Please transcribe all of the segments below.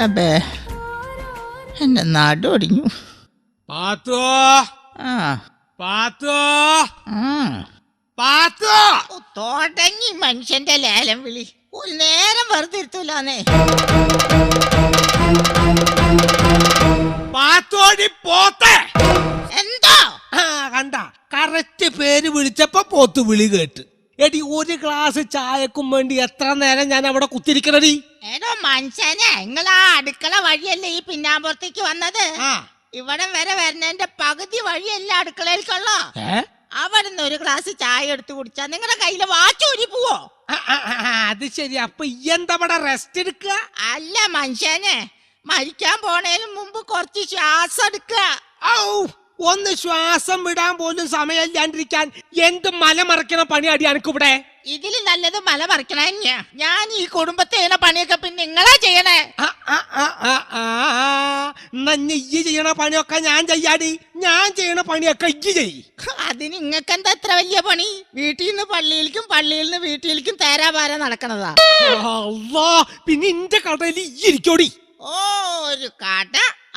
അബേ എന്റെ നാടൊടിഞ്ഞു. തുടങ്ങി മനുഷ്യന്റെ ലേലം വിളി. ഒരു നേരം വെറുതെ ഇരുത്തൂലാന്നേ. എന്തോ കണ്ട കറക്റ്റ് പേര് വിളിച്ചപ്പോ പോത്ത് വിളി കേട്ട്. എടി ഒരു ഗ്ലാസ് ചായക്കും വേണ്ടി എത്ര നേരം ഞാൻ അവിടെ കുത്തിരിക്കണടി. ഏതോ മനുഷ്യനെ നിങ്ങളാ അടുക്കള വഴിയല്ലേ ഈ പിന്നാമ്പുറത്തേക്ക് വന്നത്? ഇവിടെ വരെ വരുന്നതിന്റെ പകുതി വഴിയല്ല അടുക്കളയിലേക്കുള്ള. അവിടുന്ന് ഒരു ഗ്ലാസ് ചായ എടുത്ത് കുടിച്ചാ നിങ്ങളുടെ കയ്യില് വാച്ചൂരി പോവോ? അത് ശരി. അപ്പൊ എന്താ റെസ്റ്റ് എടുക്കുക? അല്ല മനുഷ്യനെ, മരിക്കാൻ പോണേലും മുമ്പ് കുറച്ച് ശ്വാസം എടുക്കുക. ഒന്ന് ശ്വാസം വിടാൻ പോലും സമയമില്ലാണ്ടിരിക്കാൻ എന്ത് മലമറിക്കണ പണി അടി അനക്കിവിടെ? ഇതില് നല്ലത് മല മറിക്കണ. ഞാൻ ഈ കുടുംബത്തെ ചെയ്യുന്ന പണിയൊക്കെ പിന്നെ നിങ്ങളാ ചെയ്യണേ. ഇയ്യ് ചെയ്യണ പണിയൊക്കെ ഞാൻ ചെയ്യാടി. ഞാൻ ചെയ്യണ പണിയൊക്കെ ഇയ്യ് ചെയ്. അതിന് നിങ്ങൾക്കെന്താ എത്ര വലിയ പണി? വീട്ടിൽ നിന്ന് പള്ളിയിലേക്കും പള്ളിയിൽ നിന്ന് വീട്ടിലേക്കും തേരാപാര നടക്കണതാ. പിന്നെ ഇന്റെ കടയിൽ ഇരിക്കോടി. ഒരു കട,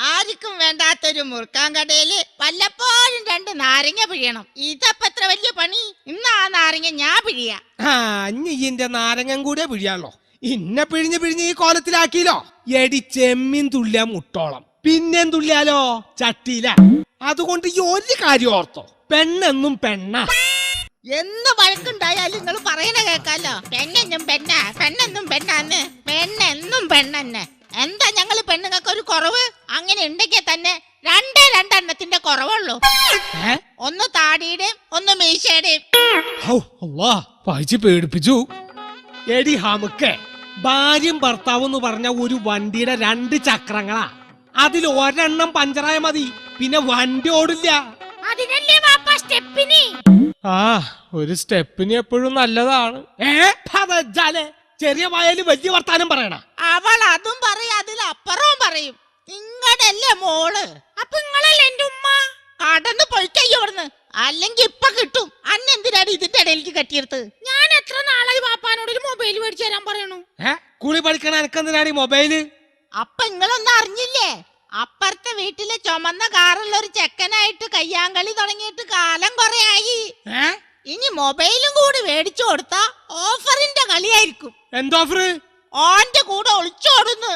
ആർക്കും വേണ്ടാത്തൊരു മുറുക്കാൻ കടയില് വല്ലപ്പോഴും 2 നാരങ്ങ പിഴിയണം. ഇതപ്പ എത്ര വലിയ പണി? ഇന്ന് ആ നാരങ്ങ ഞാൻ പിഴിയാ. ഇന്റെ നാരങ്ങൻ കൂടെ പിഴിയാണല്ലോ. ഇന്നെ പിഴിഞ്ഞ് ഈ കോലത്തിലാക്കിയില്ലോ. എടി ചെമ്മീൻ തുള്ളിയ മുട്ടോളം, പിന്നെ തുള്ളിയാലോ ചട്ടിയില. അതുകൊണ്ട് ഈ ഒരു കാര്യം ഓർത്തോ, പെണ്ണെന്നും പെണ്ണ. എന്ന് വഴക്കുണ്ടായാലും നിങ്ങൾ പറയണ കേക്കാലോ. പെണ്ണെന്നും പെണ്ണ, പെണ്ണെന്നും പെണ്ണാന്ന്. പെണ്ണെന്നും പെണ്ണെന്നെ. എന്താ ഞങ്ങള് പെണ്ണുങ്ങൾക്ക് ഒരു കുറവ്? അങ്ങനെ ഉണ്ടെങ്കിൽ തന്നെ 2 കുറവുള്ളൂ. ഒന്ന് താടിയുടെയും ഒന്ന് മീശയുടെയും. പേടിപ്പിച്ചു. എടി ഹമുക്കെ, ഭാര്യയും ഭർത്താവും എന്ന് പറഞ്ഞ ഒരു വണ്ടിയുടെ 2 ചക്രങ്ങളാ. അതിൽ ഒരെണ്ണം പഞ്ചറായ മതി, പിന്നെ വണ്ടി ഓടില്ല. ഒരു സ്റ്റെപ്പിന് എപ്പോഴും നല്ലതാണ്. ചെറിയ വായാലും വലിയ വർത്താനം പറയണ. അവൾ അതും പറയും, അതിലപ്പുറവും പറയും. നിങ്ങളല്ലേ മോള്? അപ്പൊ നിങ്ങളല്ലേ എന്റെ ഉമ്മ? കടന്ന് പൊയ്ക്കയ്യോടുന്ന്, അല്ലെങ്കിൽ ഇപ്പൊ കിട്ടും. അന്നെന്തിനാണ് ഇതിന്റെ ഇടയിലേക്ക് കെട്ടിയെടുത്ത്? ഞാൻ എത്ര നാളായി പാപ്പാനോട് ഒരു മൊബൈൽ മേടിച്ചു തരാൻ പറയണു. കുളി പഠിക്കണ എനക്കെന്തിനാണ് മൊബൈല്? അപ്പൊ നിങ്ങളൊന്നും അറിഞ്ഞില്ലേ? അപ്പുറത്തെ വീട്ടിലെ ചുമന്ന കാറുള്ള ഒരു ചെക്കനായിട്ട് കയ്യാങ്കളി തുടങ്ങിയിട്ട് കാലം കൊറേ ആയി. ഇനി മൊബൈലും കൂടി മേടിച്ചു കൊടുത്താ ഓഫറിന്റെ കളിയായിരിക്കും. എന്തോഫർ? ഓന്റെ കൂടെ ഒളിച്ചോടുന്നു.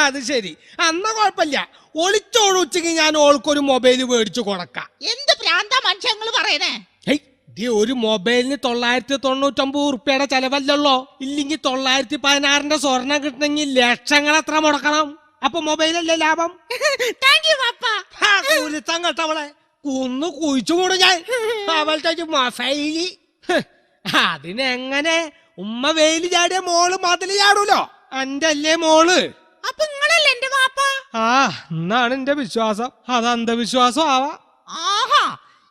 അത് ശരി, അന്ന കുഴപ്പമില്ല. ഒളിച്ചോടുച്ചെങ്കിൽ ഞാൻ ഓൾക്കൊരു മൊബൈൽ മേടിച്ചു കൊടുക്കാം. എന്ത് പ്രാന്ത മനുഷ്യങ്ങൾ പറയണേ? ഒരു മൊബൈലിന് 999 ഉറുപ്പ്യയുടെ ചെലവല്ലല്ലോ. ഇല്ലെങ്കിൽ 916ന്റെ സ്വർണം കിട്ടണമെങ്കിൽ ലക്ഷങ്ങൾ എത്ര മുടക്കണം? അപ്പൊ മൊബൈലല്ലേ ലാഭം? കേട്ടവളെ കുന്നു കുഴിച്ചുകൂടും ഞാൻ. അവളുടെ മൊബൈല് അതിനെങ്ങനെ? ഉമ്മ വെയില് ചാടിയ മോള് മതില് ചാടൂലോ. എന്റെ അല്ലേ മോള്? അപ്പൊ നിങ്ങളല്ലേ എന്റെ വാപ്പ? എന്നാണ് എന്റെ വിശ്വാസം. അത് അന്ധവിശ്വാസം ആവാ.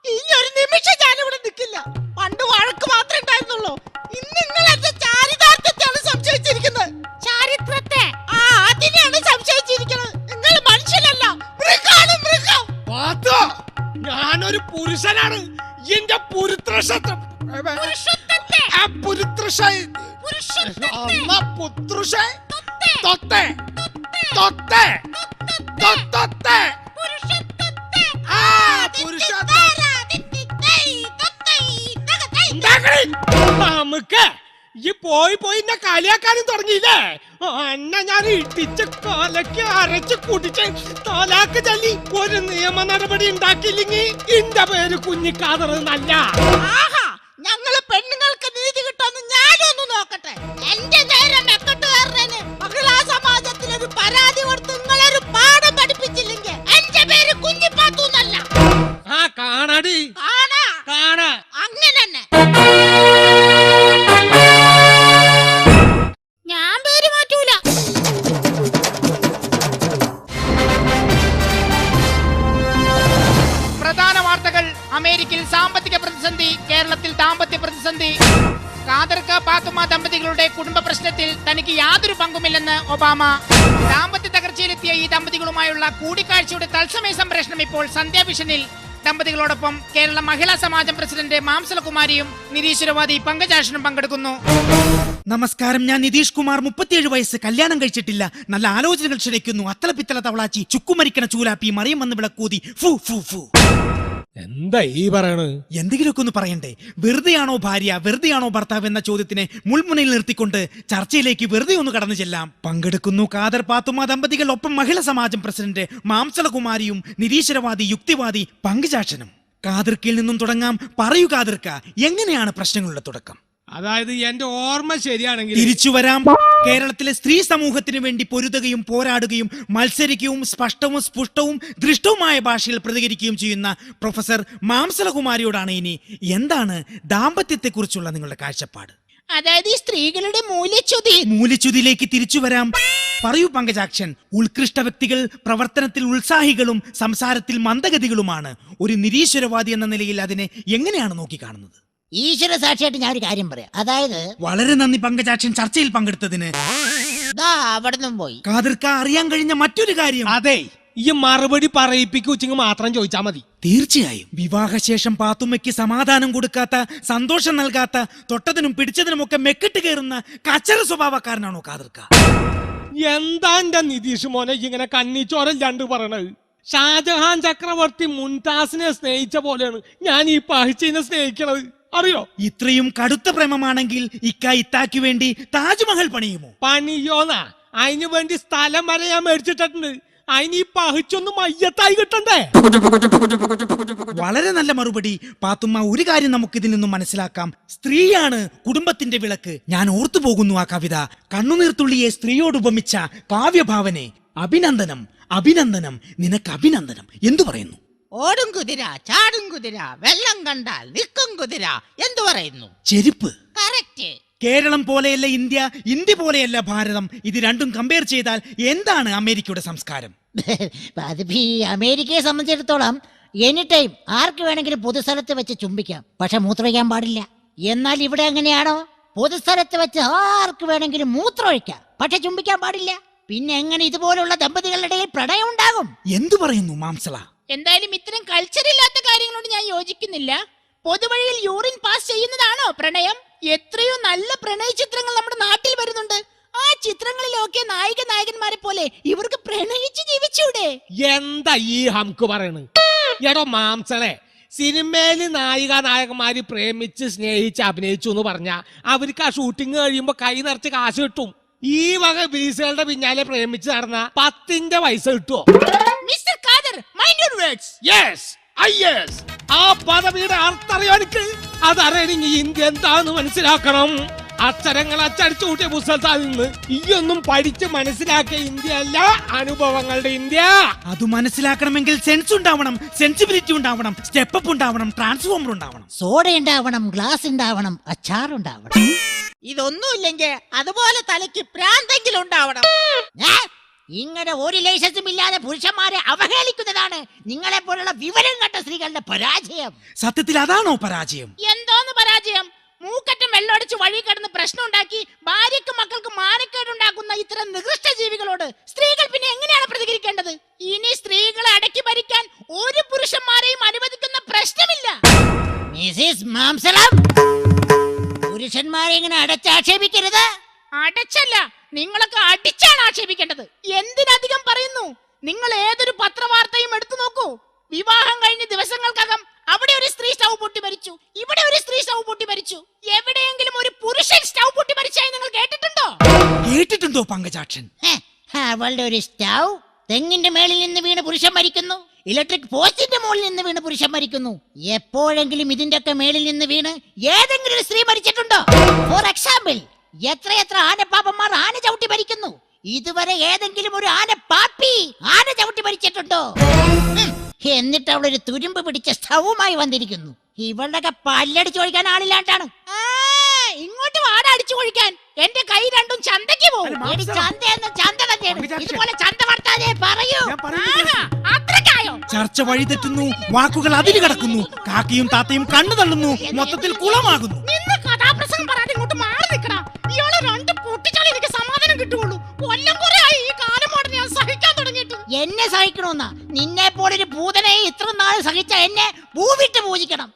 ഇനി ഒരു നിമിഷം ഞാനിവിടെ നിൽക്കില്ല. പണ്ട് വഴക്ക് മാത്രമേ ഉണ്ടായിരുന്നുള്ളൂ. ഇന്ന് നിങ്ങൾ എന്റെ ചാരിതാർത്ഥ്യത്തെയാണ് സംശയിച്ചിരിക്കുന്നത്. ചാരിത്രത്തെ? അതിനെയാണ് സംശയിച്ചിരിക്കുന്നത്. നിങ്ങൾ മനുഷ്യനല്ല, മൃഗാണ്, മൃഗം. ഞാനൊരു പുരുഷനാണ്. എന്റെ നമുക്ക് ഈ പോയി എന്നെ കളിയാക്കാനും തുടങ്ങിയില്ലേ? എന്നെ ഞാൻ ഇട്ടിച്ച് കൊലക്ക് അരച്ച് കുടിച്ച് തോലാക്ക് ചൊല്ലി ഒരു നിയമ നടപടി ഉണ്ടാക്കിയില്ലെങ്കിൽ എന്റെ പേര് കുഞ്ഞിക്കാതർ നല്ല. ഞങ്ങള് പെണ്ണുങ്ങൾക്ക് നീതി കിട്ടുമെന്ന് ഞാനൊന്ന് നോക്കട്ടെ. എന്റെ നേരെ മെക്കെട്ടുകാരന് മഹിളാ സമാജത്തിലൊരു പരാതി കൊടുത്ത് നിങ്ങളൊരു പാഠം പഠിപ്പിച്ചില്ലെങ്കിൽ എന്റെ പേര് കുഞ്ഞിപ്പാത്തു എന്നല്ല. കാണാടി, കാണാ. അങ്ങനെ തന്നെ ഞാൻ പേര് മാറ്റൂല. പ്രധാന വാർത്തകൾ. അമേരിക്കയിൽ സാമ്പത്തിക പ്രതിസന്ധി, കേരളത്തിൽ ദാമ്പത്യ പ്രതിസന്ധി. ഖാദർക്ക പാത്തുമ്മ ദമ്പതികളുടെ കുടുംബ പ്രശ്നത്തിൽ തനിക്ക് യാതൊരു പങ്കുമില്ലെന്ന് ഒബാമ. ദാമ്പത്യ തകർച്ചയിലെത്തിയ ഈ ദമ്പതികളുമായുള്ള കൂടിക്കാഴ്ചയുടെ തത്സമയ സംപ്രേഷണം ഇപ്പോൾ സന്ധ്യാഭിഷനിൽ. ദമ്പതികളോടൊപ്പം കേരള മഹിളാ സമാജം പ്രസിഡന്റ് മാംസലകുമാരിയും നിരീശ്വരവാദി പങ്കജാക്ഷനും പങ്കെടുക്കുന്നു. നമസ്കാരം, ഞാൻ നിതീഷ് കുമാർ, 37 വയസ്സ്, കല്യാണം കഴിച്ചിട്ടില്ല. നല്ല ആലോചനകൾ ക്ഷണിക്കുന്നു. അത്തല പിത്തല തവളാച്ചി, ചുക്കുമരിക്കണ ചൂലാപ്പി, മറിയം വന്ന് വിളക്കൂതി, ഫു ഫു ഫു. എന്താ ഈ പറയണത്? എന്തെങ്കിലുമൊക്കെ ഒന്ന് പറയണ്ടേ? വെറുതെയാണോ ഭാര്യ, വെറുതെയാണോ ഭർത്താവ് എന്ന ചോദ്യത്തിനെ മുൾമുനയിൽ നിർത്തിക്കൊണ്ട് ചർച്ചയിലേക്ക് വെറുതെ ഒന്ന് കടന്നു ചെല്ലാം. പങ്കെടുക്കുന്നു ഖാദർ പാത്തുമ്മ ദമ്പതികൾ, ഒപ്പം മഹിളാ സമാജം പ്രസിഡന്റ് മാംസലകുമാരിയും നിരീശ്വരവാദി യുക്തിവാദി പങ്കജാക്ഷനും. ഖാദർക്കിൽ നിന്നും തുടങ്ങാം. പറയൂ ഖാദർക്ക, എങ്ങനെയാണ് പ്രശ്നങ്ങളുടെ തുടക്കം? അതായത് എന്റെ ഓർമ്മ ശരിയാണെങ്കിൽ തിരിച്ചു വരാം. കേരളത്തിലെ സ്ത്രീ സമൂഹത്തിന് വേണ്ടി പൊരുതുകയും പോരാടുകയും മത്സരിക്കുകയും സ്പഷ്ടവും സ്പുഷ്ടവും ദൃഷ്ടവുമായ ഭാഷയിൽ പ്രതികരിക്കുകയും ചെയ്യുന്ന പ്രൊഫസർ മാംസലകുമാരിയോടാണ് ഇനി എന്താണ് ദാമ്പത്യത്തെക്കുറിച്ചുള്ള നിങ്ങളുടെ കാഴ്ചപ്പാട്? അതായത് ഈ സ്ത്രീകളുടെ മൂല്യച്യുതിയിലേക്ക് തിരിച്ചു വരാം. പറയൂ പങ്കജാക്ഷൻ. ഉത്കൃഷ്ട വ്യക്തികൾ പ്രവർത്തനത്തിൽ ഉത്സാഹികളും സംസാരത്തിൽ മന്ദഗതികളുമാണ്. ഒരു നിരീശ്വരവാദി എന്ന നിലയിൽ അതിനെ എങ്ങനെയാണ് നോക്കിക്കാണുന്നത്? ഈശ്വര സാക്ഷിയായിട്ട് ഞാൻ ഒരു കാര്യം പറയാം. അതായത് വളരെ നന്ദി പങ്കജാക്ഷൻ, ചർച്ചയിൽ പങ്കെടുത്തതിന്. അവിടുന്ന് പോയി. ഖാദർക്ക, അറിയാൻ കഴിഞ്ഞ മറ്റൊരു കാര്യം. അതെ, ഈ മറുപടി പറയിപ്പിക്കുച്ചെങ്കിൽ മാത്രം ചോദിച്ചാ മതി. തീർച്ചയായും. വിവാഹശേഷം പാത്തുമ്മയ്ക്ക് സമാധാനം കൊടുക്കാത്ത, സന്തോഷം നൽകാത്ത, തൊട്ടതിനും പിടിച്ചതിനുമൊക്കെ മെക്കിട്ട് കയറുന്ന കച്ചറ സ്വഭാവക്കാരനാണോ ഖാദർക്ക? എന്താ എന്റെ നിതീഷ് മോനെ ഇങ്ങനെ കണ്ണിച്ചോരല്ലാണ്ട് പറയണത്? ഷാജഹാൻ ചക്രവർത്തി മുംതാസിനെ സ്നേഹിച്ച പോലെയാണ് ഞാൻ ഈ പഹിച്ചിനെ സ്നേഹിക്കണത്, അറിയോ? ഇത്രയും കടുത്ത പ്രേമമാണെങ്കിൽ ഇത്താക്ക് വേണ്ടി താജ്മഹൽ പണിയുമോ? പണിയോന്നാ? അതിനു വേണ്ടി സ്ഥലം വരെ ഞാൻ മേടിച്ചിട്ടുണ്ട്. അതിന് ഈ പഹിച്ചൊന്ന് മയ്യത്തായി കിട്ടണ്ടേ? വളരെ നല്ല മറുപടി പാത്തുമ്മ. ഒരു കാര്യം നമുക്ക് ഇതിൽ നിന്നും മനസ്സിലാക്കാം. സ്ത്രീയാണ് കുടുംബത്തിന്റെ വിളക്ക്. ഞാൻ ഓർത്തു പോകുന്നു ആ കവിത. കണ്ണുനീർത്തുള്ളിയെ സ്ത്രീയോട് ഉപമിച്ച കാവ്യഭാവനെ. അഭിനന്ദനം, അഭിനന്ദനം, നിനക്ക് അഭിനന്ദനം. എന്തു പറയുന്നു? ഓടും കുതിര, ചാടും കുതിര, വെള്ളം കണ്ടാൽ നിൽക്കും കുതിര, എന്തു പറയുന്നു? ചെരുപ്പ്. കറക്റ്റ്. കേരളം പോലെയല്ല ഇന്ത്യ, ഇന്ത്യ പോലെയല്ല ഭാരതം. ഇത് രണ്ടും കമ്പയർ ചെയ്താൽ എന്താണ് അമേരിക്കയുടെ സംസ്കാരം? അതിപ്പോ ഈ അമേരിക്കയെ സംബന്ധിച്ചിടത്തോളം എനി ടൈം ആർക്ക് വേണമെങ്കിലും പൊതുസ്ഥലത്ത് വെച്ച് ചുംബിക്കാം, പക്ഷെ മൂത്രമൊഴിക്കാൻ പാടില്ല. എന്നാൽ ഇവിടെ എങ്ങനെയാണോ? പൊതുസ്ഥലത്ത് വെച്ച് ആർക്ക് വേണമെങ്കിലും മൂത്രമൊഴിക്കാം, പക്ഷെ ചുംബിക്കാൻ പാടില്ല. പിന്നെ എങ്ങനെ ഇതുപോലുള്ള ദമ്പതികളുടെ ഇടയിൽ പ്രണയം ഉണ്ടാകും? എന്തു പറയുന്നു മാംസള? എന്തായാലും ഇത്തരം കൾച്ചർ ഇല്ലാത്ത കാര്യങ്ങളോട് ഞാൻ യോജിക്കുന്നില്ല. പൊതുവഴിയിൽ യൂറിൻ പാസ് ചെയ്യുന്നതാണോ പ്രണയം? എത്രയോ നല്ല പ്രണയ ചിത്രങ്ങൾ നമ്മുടെ നാട്ടിൽ വരുന്നുണ്ട്. ആ ചിത്രങ്ങളിലൊക്കെ നായകന്മാരെ പോലെ ഇവർക്ക് പ്രണയിച്ച് ജീവിച്ചൂടെ? എന്താ ഈ ഹംക്ക് പറയണ്? എടോ മാംസളെ, സിനിമയില് നായകന്മാര് പ്രേമിച്ച് സ്നേഹിച്ച് അഭിനയിച്ചു എന്ന് പറഞ്ഞ അവർക്ക് ആ ഷൂട്ടിംഗ് കഴിയുമ്പോ കൈ നിറച്ച് കാശ് കിട്ടും. ഈ വക ബീസുകളുടെ പിന്നാലെ പ്രേമിച്ച് നടന്ന 10ന്റെ പൈസ കിട്ടുമോ? Mister Khader, mind your words. Yes, yes. ആ പദവിയുടെ അർത്ഥം അറിയോ എനിക്ക്? അതറിയണമെങ്കിൽ ഇന്ത്യ എന്താന്ന് മനസ്സിലാക്കണം. അക്ഷരങ്ങൾ അച്ചടിച്ചു കൂട്ടിയ പുസ്തകത്തിൽ നിന്ന് ഈയൊന്നും പഠിച്ച് മനസ്സിലാക്കിയ ഇന്ത്യ അല്ല, അനുഭവങ്ങളുടെ ഇന്ത്യ. അത് മനസ്സിലാക്കണമെങ്കിൽ സെൻസ് ഉണ്ടാവണം, സെൻസിബിലിറ്റി ഉണ്ടാവണം, സ്റ്റെപ്പ് ഉണ്ടാവണം, ട്രാൻസ്ഫോമർ ഉണ്ടാവണം, സോഡ ഉണ്ടാവണം, ഗ്ലാസ് ഉണ്ടാവണം, അച്ചാർ ഉണ്ടാവണം. ഇതൊന്നുമില്ലെങ്കിൽ അതുപോലെ തലയ്ക്ക് പ്രാന്തെങ്കിലും ഉണ്ടാവണം. ഇങ്ങനെ ഒരു ലൈസൻസും ഇല്ലാതെ പുരുഷന്മാരെ അവഹേളിക്കുന്നതാണ് നിങ്ങളെ പോലുള്ള വിവരം കണ്ട സ്ത്രീകളുടെ പരാജയം. സത്യത്തിൽ അതാണോ പരാജയം? എന്തോന്ന് പരാജയം? മൂക്കറ്റം വെള്ളമടിച്ച് വഴി കിടന്ന് പ്രശ്നം ഉണ്ടാക്കി ഭാര്യക്കും മക്കൾക്ക് മാനക്കേടുണ്ടാക്കുന്ന ഇത്തരം നികൃഷ്ട ജീവികളോട് സ്ത്രീകൾ പിന്നെ എങ്ങനെയാണ് പ്രതികരിക്കേണ്ടത്? ഇനി സ്ത്രീകളെ അടക്കി ഭരിക്കാൻ ഒരു പുരുഷന്മാരെയും അനുവദിക്കുന്ന പ്രശ്നമില്ല. മിസിസ് മാംസളം, പുരുഷന്മാരെ ഇങ്ങനെ അടച്ചാക്ഷേപിക്കരുത്. അടച്ചല്ല, നിങ്ങളൊക്കെ അടിച്ചാണ് ആക്ഷേപിക്കേണ്ടത്. എന്തിനധികം പറയുന്നു? നിങ്ങൾ ഏതൊരു പത്രവാർത്തയും എടുത്തു നോക്കൂ. വിവാഹം കഴിഞ്ഞ ദിവസങ്ങൾക്കകം അവിടെ ഒരു സ്ത്രീ സ്റ്റൗ പൊട്ടി മരിച്ചു, ഇവിടെ ഒരു സ്ത്രീ സ്റ്റൗ പൊട്ടി മരിച്ചു. എവിടെയെങ്കിലും ഒരു പുരുഷൻ സ്റ്റൗ പൊട്ടി മരിച്ചായി നിങ്ങൾ കേട്ടിട്ടുണ്ടോ? കേട്ടിട്ടുണ്ടോ പങ്കജാക്ഷൻ? അവളുടെ ഒരു സ്റ്റൗ തെങ്ങിന്റെ മേളിൽ നിന്ന് വീണ് പുരുഷൻ മരിക്കുന്നു, ഇലക്ട്രിക് പോസ്റ്റിന്റെ മുകളിൽ നിന്ന് വീണ് പുരുഷൻ മരിക്കുന്നു. എപ്പോഴെങ്കിലും ഇതിന്റെ ഒക്കെ മേളിൽ നിന്ന് വീണ് ഏതെങ്കിലും ഒരു സ്ത്രീ മരിച്ചിട്ടുണ്ടോ? ഫോർ എക്സാമ്പിൾ, എത്രയെത്ര ആനപ്പാപ്പന്മാർ ആന ചവിട്ടി മരിക്കുന്നു. ഇതുവരെ ഏതെങ്കിലും ഒരു ആന പാപ്പി ആന ചവിട്ടി മരിച്ചിട്ടുണ്ടോ? എന്നിട്ട് അവളൊരു തുരുമ്പ് പിടിച്ച സ്റ്റൗവുമായി വന്നിരിക്കുന്നു. ഇവളുടെ പല്ലടിച്ചു ഒഴിക്കാൻ ആളില്ലാണ്ടാണ്. ഇങ്ങോട്ട് വാട അടിച്ചു കൊഴിക്കാൻ. എന്റെ കൈ രണ്ടും ചന്തയ്ക്ക് പോകും. ചന്ത തന്നെയാണ്. ഇതുപോലെ ചന്ത വർത്താനേ പറയൂ. അത്രക്കായോ? ചർച്ച വഴിതെറ്റുന്നു, വാക്കുകൾ അതിര് കടക്കുന്നു, കാക്കയും താത്തയും കണ്ണു തള്ളുന്നു, മൊത്തത്തിൽ കുളമാകുന്നു. നിന്ന് കഥാപ്രസംഗം പറയാതെ ഇങ്ങോട്ട് മാറി നിൽക്കണം. ഇയാളെ രണ്ട് പൊട്ടിച്ചാൽ എനിക്ക് സമാധാനം കിട്ടുള്ളൂ. കൊല്ലം കുറെ ആയി ഈ കാലമോടെ ഞാൻ സഹിക്കാൻ തുടങ്ങിയിട്ട്. എന്നെ സഹിക്കണമെന്നാ? നിന്നെ പോലൊരു ഭൂതനെ ഇത്ര നാൾ സഹിച്ച എന്നെ പൂവിട്ട് പൂജിക്കണം.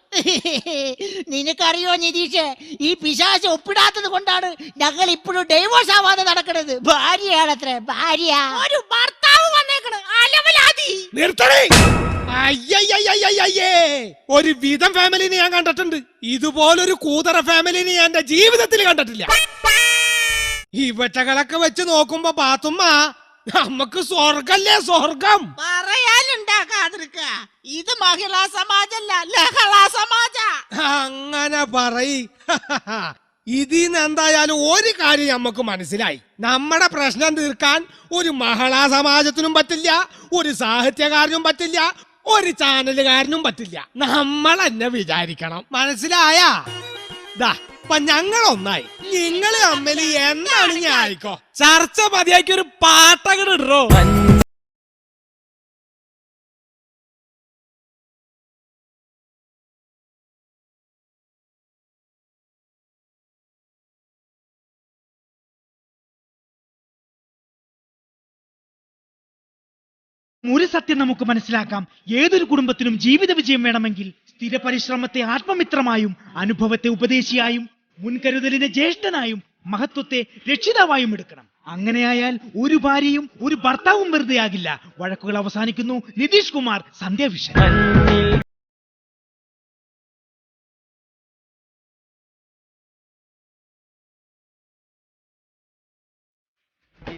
നിനക്കറിയോ നിതീഷ്, ഈ പിശാച് ഒപ്പിടാത്തത് കൊണ്ടാണ് ഞങ്ങൾ ഇപ്പോഴും ഡൈവോഴ്സ് ആവാതെ നടക്കുന്നത്. ഭാര്യയാണത്രേ, ഭാര്യ. ഒരു ഭർത്താവ് വന്നേക്കണ് അലവലാതി. നിർത്തണേ. അയ്യയ്യയ്യയ്യയ്യേ. ഒരു വിധം ഫാമിലിനെ ഞാൻ കണ്ടിട്ടുണ്ട്, ഇതുപോലൊരു കൂതറ ഫാമിലിനെ ഞാൻ എന്റെ ജീവിതത്തിൽ കണ്ടിട്ടില്ല. ഇവറ്റകളൊക്കെ വെച്ച് നോക്കുമ്പോ പാത്തുമ്മ, നമുക്ക് സ്വർഗല്ലേ സ്വർഗം. പറയാനുണ്ടാക്കാതിരിക്ക, ഇത് മഹിളാ സമാജല്ല, ലഹളാ സമാജ. അങ്ങനെ പറയ്. ഇതിന്ന് എന്തായാലും ഒരു കാര്യം നമുക്ക് മനസ്സിലായി. നമ്മുടെ പ്രശ്നം തീർക്കാൻ ഒരു മഹിളാ സമാജത്തിനും പറ്റില്ല, ഒരു സാഹിത്യകാരനും പറ്റില്ല, ഒരു ചാനലുകാരനും പറ്റില്ല. നമ്മൾ തന്നെ വിചാരിക്കണം. മനസ്സിലായാ? ദാ ഇപ്പൊ ഞങ്ങളൊന്നായി, നിങ്ങൾ തമ്മിൽ എന്താണ് ഞാൻ ആയിക്കോ. ചർച്ച മതിയാക്കി ഒരു പാട്ടങ്ങട് ഇടോ. ഒരു സത്യം നമുക്ക് മനസ്സിലാക്കാം. ഏതൊരു കുടുംബത്തിനും ജീവിത വിജയം വേണമെങ്കിൽ സ്ഥിര പരിശ്രമത്തെ ആത്മമിത്രമായും, അനുഭവത്തെ ഉപദേശിയായും, മുൻകരുതലിനെ ജ്യേഷ്ഠനായും, മഹത്വത്തെ രക്ഷിതാവായും എടുക്കണം. അങ്ങനെയായാൽ ഒരു ഭാര്യയും ഒരു ഭർത്താവും വെറുതെയാകില്ല. വഴക്കുകൾ അവസാനിക്കുന്നു. നിതീഷ് കുമാർ, സന്ധ്യാവിഷൻ.